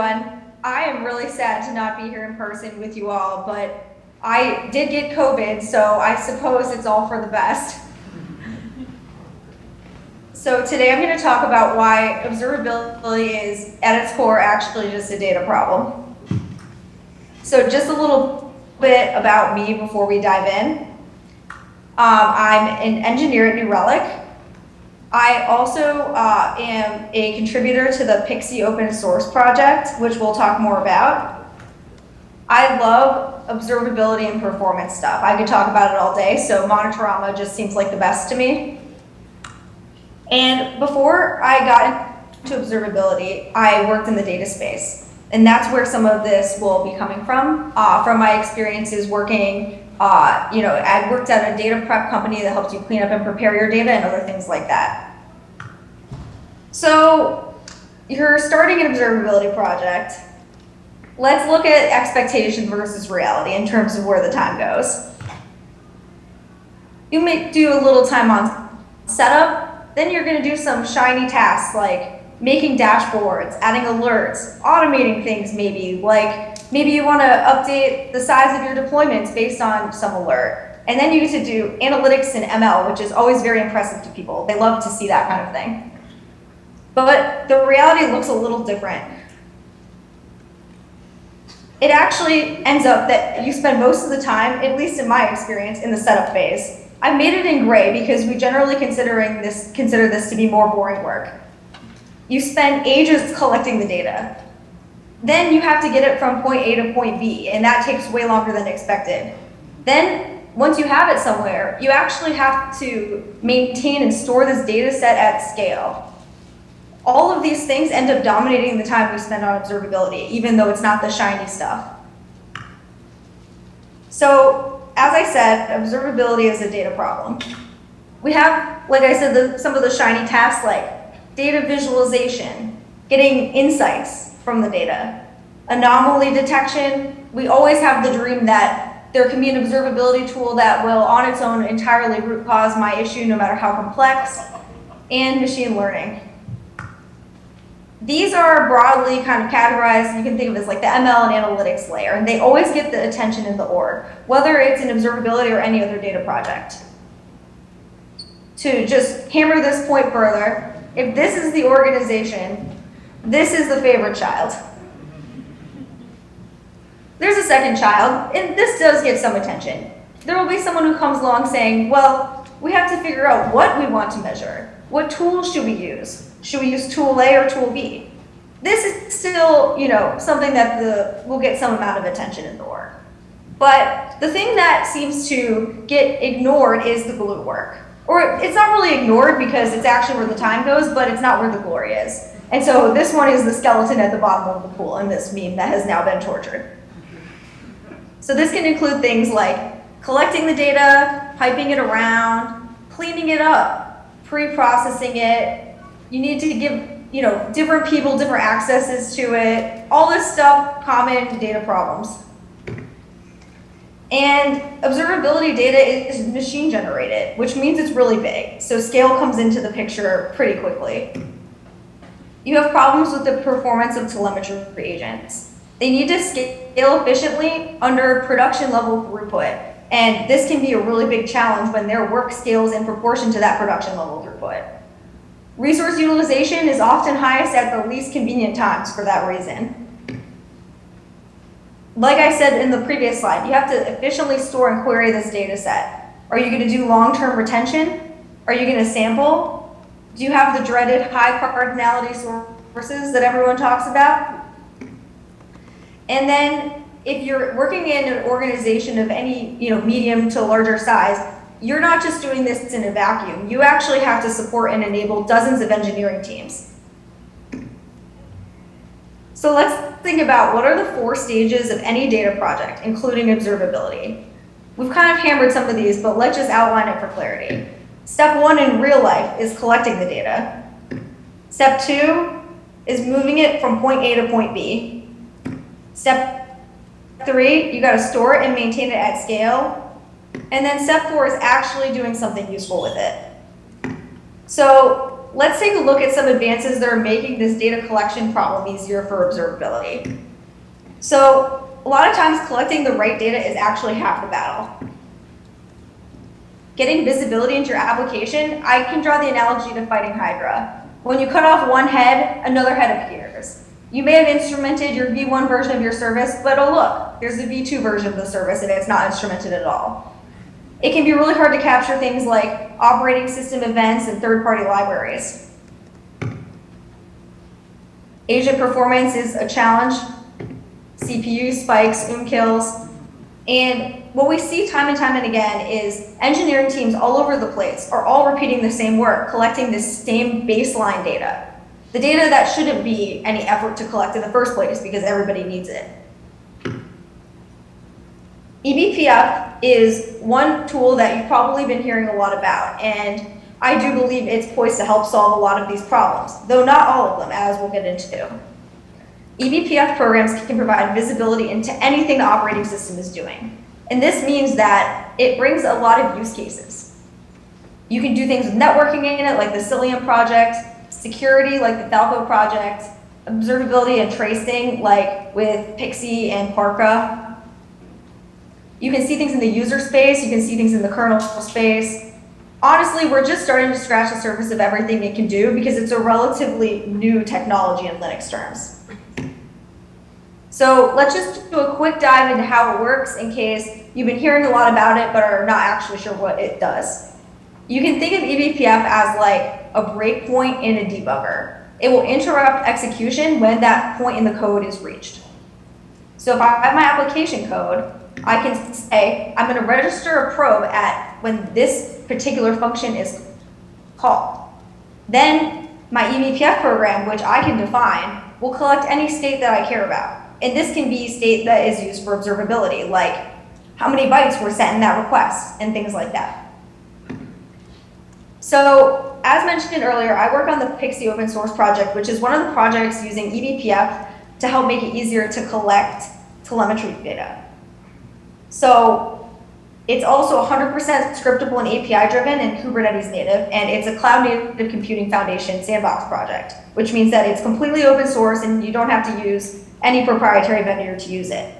everyone. I am really sad to not be here in person with you all, but I did get COVID, so I suppose it's all for the best. So today I'm going to talk about why observability is, at its core, actually just a data problem. So just a little bit about me before we dive in. I'm an engineer at New Relic. I also am a contributor to the Pixie open source project, which we'll talk more about. I love observability and performance stuff. I could talk about it all day, so Monitorama just seems like the best to me. And before I got into observability, I worked in the data space. And that's where some of this will be coming from my experiences working. I worked at a data prep company that helps you clean up and prepare your data and other things like that. So you're starting an observability project. Let's look at expectation versus reality in terms of where the time goes. You may do a little time on setup, then you're going to do some shiny tasks like making dashboards, adding alerts, automating things maybe, like maybe you want to update the size of your deployments based on some alert. And then you get to do analytics and ML, which is always very impressive to people. They love to see that kind of thing. But the reality looks a little different. It actually ends up that you spend most of the time, at least in my experience, in the setup phase. I made it in gray because we generally consider this to be more boring work. You spend ages collecting the data. Then you have to get it from point A to point B, and that takes way longer than expected. Then, once you have it somewhere, you actually have to maintain and store this data set at scale. All of these things end up dominating the time we spend on observability, even though it's not the shiny stuff. So, as I said, observability is a data problem. We have, like I said, some of the shiny tasks like data visualization, getting insights from the data, anomaly detection. We always have the dream that there can be an observability tool that will, on its own, entirely root cause my issue, no matter how complex, and machine learning. These are broadly kind of categorized, you can think of as like the ML and analytics layer, and they always get the attention in the org, whether it's in observability or any other data project. To just hammer this point further, if this is the organization, this is the favorite child. There's a second child, and this does get some attention. There will be someone who comes along saying, well, we have to figure out what we want to measure. What tools should we use? Should we use tool A or tool B? This is still, something that will get some amount of attention in the org. But the thing that seems to get ignored is the glue work. Or it's not really ignored because it's actually where the time goes, but it's not where the glory is. And so this one is the skeleton at the bottom of the pool in this meme that has now been tortured. So this can include things like collecting the data, piping it around, cleaning it up, pre-processing it. You need to give, different people different accesses to it. All this stuff, common data problems. And observability data is machine generated, which means it's really big. So scale comes into the picture pretty quickly. You have problems with the performance of telemetry agents. They need to scale efficiently under production level throughput. And this can be a really big challenge when their work scales in proportion to that production level throughput. Resource utilization is often highest at the least convenient times for that reason. Like I said in the previous slide, you have to efficiently store and query this data set. Are you going to do long-term retention? Are you going to sample? Do you have the dreaded high cardinality sources that everyone talks about? And then if you're working in an organization of any medium to larger size, you're not just doing this in a vacuum. You actually have to support and enable dozens of engineering teams. So let's think about what are the 4 stages of any data project, including observability. We've kind of hammered some of these, but let's just outline it for clarity. Step 1 in real life is collecting the data. Step 2 is moving it from point A to point B. Step 3, you got to store it and maintain it at scale. And then step 4 is actually doing something useful with it. So let's take a look at some advances that are making this data collection problem easier for observability. So a lot of times collecting the right data is actually half the battle. Getting visibility into your application, I can draw the analogy to fighting Hydra. When you cut off one head, another head appears. You may have instrumented your V1 version of your service, but oh look, here's the V2 version of the service and it's not instrumented at all. It can be really hard to capture things like operating system events and third-party libraries. Agent performance is a challenge. CPU spikes, kills. And what we see time and time and again is engineering teams all over the place are all repeating the same work, collecting this same baseline data. The data that shouldn't be any effort to collect in the first place because everybody needs it. eBPF is one tool that you've probably been hearing a lot about, and I do believe it's poised to help solve a lot of these problems, though not all of them, as we'll get into. eBPF programs can provide visibility into anything the operating system is doing. And this means that it brings a lot of use cases. You can do things with networking in it, like the Cilium project, security, like the Falco project, observability and tracing, like with Pixie and Parka. You can see things in the user space, you can see things in the kernel space. Honestly, we're just starting to scratch the surface of everything it can do because it's a relatively new technology in Linux terms. So let's just do a quick dive into how it works in case you've been hearing a lot about it but are not actually sure what it does. You can think of eBPF as like a breakpoint in a debugger. It will interrupt execution when that point in the code is reached. So if I have my application code, I can say, I'm going to register a probe at when this particular function is called. Then my eBPF program, which I can define, will collect any state that I care about. And this can be state that is used for observability, like how many bytes were sent in that request and things like that. So as mentioned earlier, I work on the Pixie open source project, which is one of the projects using eBPF to help make it easier to collect telemetry data. So it's also 100% scriptable and API driven and Kubernetes native, and it's a cloud native computing foundation sandbox project, which means that it's completely open source and you don't have to use any proprietary vendor to use it.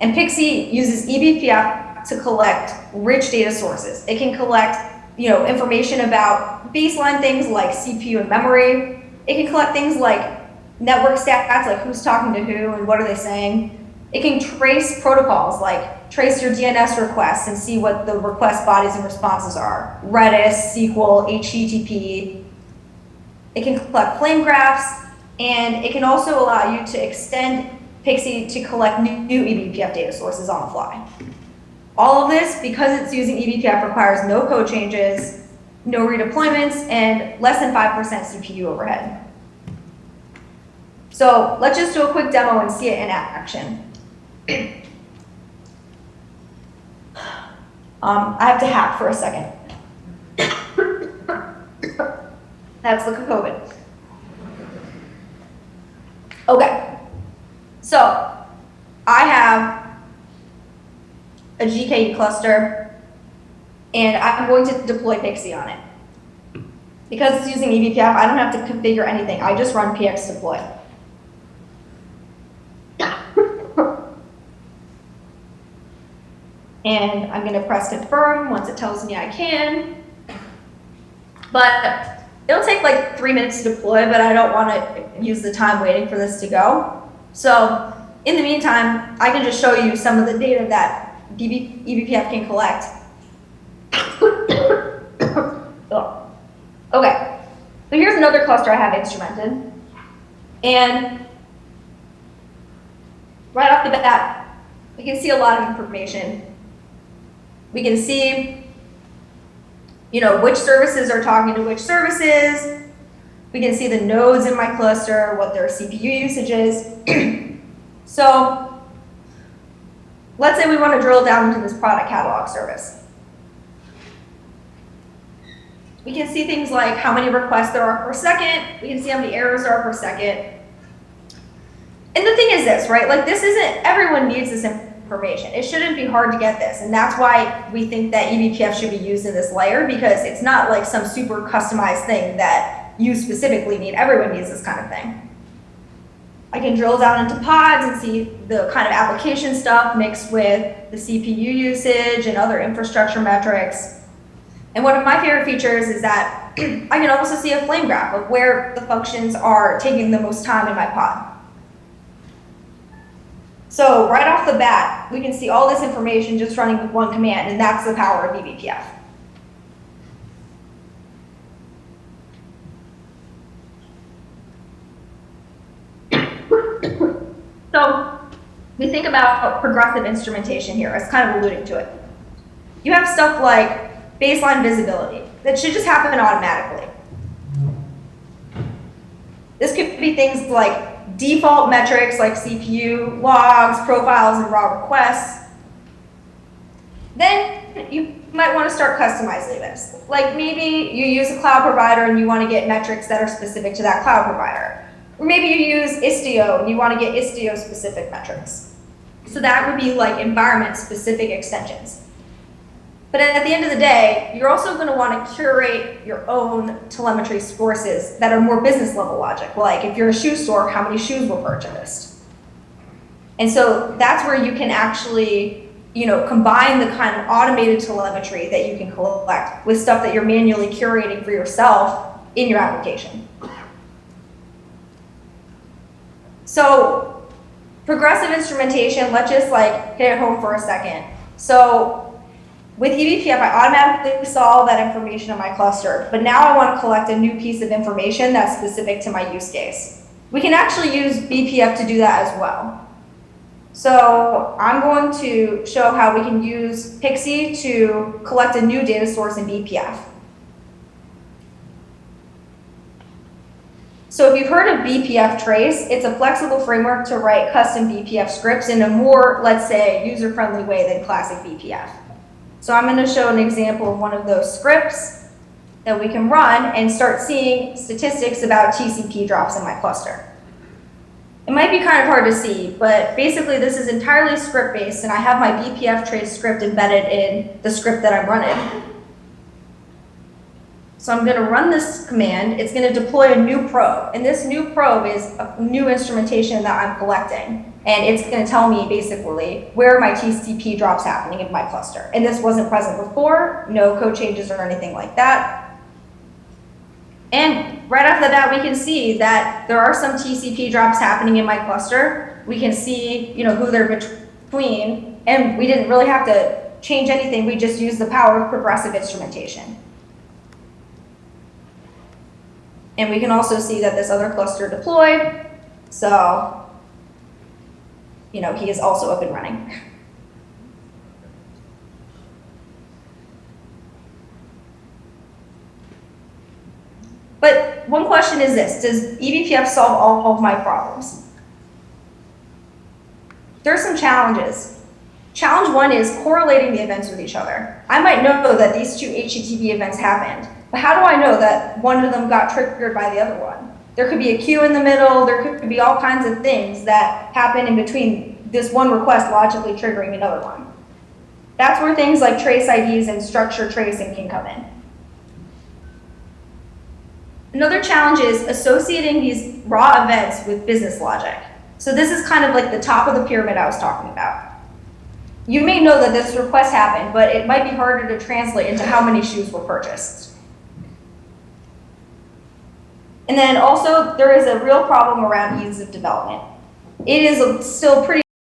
And Pixie uses eBPF to collect rich data sources. It can collect information about baseline things like CPU and memory. It can collect things like network stats, like who's talking to who and what are they saying. It can trace protocols, like trace your DNS requests and see what the request bodies and responses are. Redis, SQL, HTTP. It can collect flame graphs, and it can also allow you to extend Pixie to collect new eBPF data sources on the fly. All of this, because it's using eBPF, requires no code changes, no redeployments, and less than 5% CPU overhead. So let's just do a quick demo and see it in action. I have to hack for a second. That's the COVID. Okay, so I have a GKE cluster, and I'm going to deploy Pixie on it. Because it's using eBPF, I don't have to configure anything. I just run px deploy. And I'm going to press confirm once it tells me I can. But it'll take like 3 minutes to deploy, but I don't want to use the time waiting for this to go. So in the meantime, I can just show you some of the data that eBPF can collect. Okay, so here's another cluster I have instrumented. And right off the bat, we can see a lot of information. We can see, which services are talking to which services. We can see the nodes in my cluster, what their CPU usage is. So let's say we want to drill down into this product catalog service. We can see things like how many requests there are per second. We can see how many errors there are per second. And the thing is this, right? Like, this isn't, everyone needs this information. It shouldn't be hard to get this, and that's why we think that eBPF should be used in this layer, because it's not like some super customized thing that you specifically need. Everyone needs this kind of thing. I can drill down into pods and see the kind of application stuff mixed with the CPU usage and other infrastructure metrics. And one of my favorite features is that I can also see a flame graph of where the functions are taking the most time in my pod. So right off the bat, we can see all this information just running with one command, and that's the power of eBPF. So we think about progressive instrumentation here. It's kind of alluding to it. You have stuff like baseline visibility that should just happen automatically. This could be things like default metrics like CPU, logs, profiles, and raw requests. Then you might want to start customizing this. Like maybe you use a cloud provider and you want to get metrics that are specific to that cloud provider. Or maybe you use Istio and you want to get Istio specific metrics. So that would be like environment specific extensions. But at the end of the day, you're also going to want to curate your own telemetry sources that are more business level logic. Like if you're a shoe store, how many shoes were purchased? And so that's where you can actually, combine the kind of automated telemetry that you can collect with stuff that you're manually curating for yourself in your application. So progressive instrumentation, let's just hit it home for a second. So with eBPF, I automatically saw all that information in my cluster, but now I want to collect a new piece of information that's specific to my use case. We can actually use BPF to do that as well. So I'm going to show how we can use Pixie to collect a new data source in BPF. So if you've heard of BPF Trace, it's a flexible framework to write custom BPF scripts in a more, let's say, user-friendly way than classic BPF. So I'm going to show an example of one of those scripts that we can run and start seeing statistics about TCP drops in my cluster. It might be kind of hard to see, but basically this is entirely script-based, and I have my BPF Trace script embedded in the script that I'm running. So I'm going to run this command. It's going to deploy a new probe. And this new probe is a new instrumentation that I'm collecting. And it's going to tell me basically where my TCP drops happening in my cluster. And this wasn't present before, no code changes or anything like that. And right off the bat, we can see that there are some TCP drops happening in my cluster. We can see, who they're between. And we didn't really have to change anything. We just used the power of progressive instrumentation. And we can also see that this other cluster deployed. So, he is also up and running. But one question is this: does eBPF solve all of my problems? There are some challenges. Challenge one is correlating the events with each other. I might know that these two HTTP events happened, but how do I know that one of them got triggered by the other one? There could be a queue in the middle, there could be all kinds of things that happen in between this one request logically triggering another one. That's where things like trace IDs and structure tracing can come in. Another challenge is associating these raw events with business logic. So this is kind of like the top of the pyramid I was talking about. You may know that this request happened, but it might be harder to translate into how many shoes were purchased. And then also, there is a real problem around ease of development. It is still pretty